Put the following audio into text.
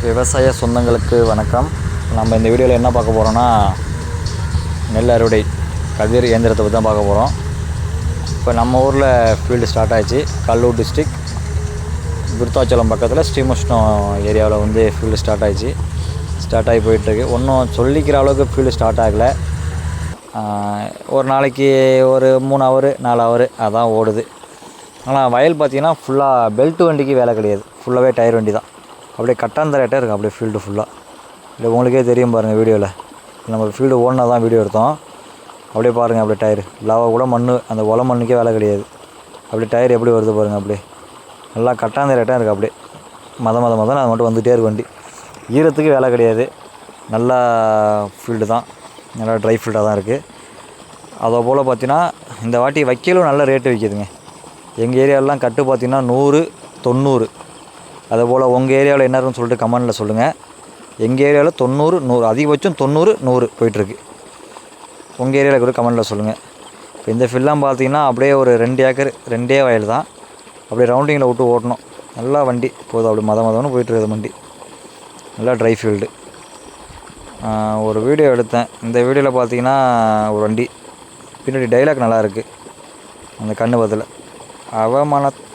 விவசாய சொந்தங்களுக்கு வணக்கம். நம்ம இந்த வீடியோவில் என்ன பார்க்க போகிறோன்னா, நெல் அறுவடை கதிர் இயந்திரத்தை பற்றி தான் பார்க்க போகிறோம். இப்போ நம்ம ஊரில் ஃபீல்டு ஸ்டார்ட் ஆகிடுச்சு. கடலூர் டிஸ்ட்ரிக் விருத்தாச்சலம் பக்கத்தில் ஸ்ரீமுஷ்ணம் ஏரியாவில் வந்து ஃபீல்டு ஸ்டார்ட் ஆகிடுச்சு. ஸ்டார்ட் ஆகி போயிட்டுருக்கு. ஒன்றும் சொல்லிக்கிற அளவுக்கு ஃபீல்டு ஸ்டார்ட் ஆகலை. ஒரு நாளைக்கு ஒரு 3 ஹவர் 4 ஹவர் அதான் ஓடுது. ஆனால் வயல் பார்த்திங்கன்னா ஃபுல்லாக பெல்ட் வண்டிக்கு வேலை கிடையாது, ஃபுல்லாகவே டயர் வண்டி தான். அப்படியே கட்டாந்தரையாட்டே இருக்குது அப்படியே ஃபீல்டு ஃபுல்லாக. இல்லை உங்களுக்கே தெரியும் பாருங்கள் வீடியோவில். நம்ம ஃபீல்டு ஓடினா தான் வீடியோ எடுத்தோம். அப்படியே பாருங்கள், அப்படியே டயர் லாவா கூட மண், அந்த ஒலை மண்ணுக்கே வேலை கிடையாது. அப்படியே டயர் எப்படி வருது பாருங்கள், அப்படியே நல்லா கட்டாந்தரையாட்டம் இருக்குது. அப்படியே மதம் அது மட்டும் வந்துகிட்டே இருக்கு வண்டி. ஈரத்துக்கு வேலை கிடையாது. நல்லா ஃபீல்டு தான், நல்லா ட்ரை ஃபீல்டாக தான் இருக்குது. அதை போல் பார்த்தீங்கன்னா இந்த வாட்டி வைக்கலும் நல்ல ரேட்டு விற்கிதுங்க. எங்கள் ஏரியாவிலாம் கட்டு பார்த்திங்கன்னா 100 90. அதுபோல் உங்கள் ஏரியாவில் என்ன இருக்குன்னு சொல்லிட்டு கமெண்டில் சொல்லுங்கள். எங்கள் ஏரியாவில் 90 100, அதிகபட்சம் 90 100 போயிட்டுருக்கு. உங்கள் ஏரியாவில் கூட கமெண்டில் சொல்லுங்கள். இப்போ இந்த ஃபீல்டெலாம் பார்த்தீங்கன்னா அப்படியே ஒரு 2 ஏக்கர் 2 வயல் தான். அப்படியே ரவுண்டிங்கில் விட்டு ஓட்டணும். நல்லா வண்டி போதும், அப்படி மதம்னு போயிட்டுருக்குது வண்டி. நல்லா ட்ரை ஃபீல்டு. ஒரு வீடியோ எடுத்தேன். இந்த வீடியோவில் பார்த்தீங்கன்னா ஒரு வண்டி பின்னாடி டைலாக் நல்லாயிருக்கு. அந்த கண்ணு பதில் அவமானத்தை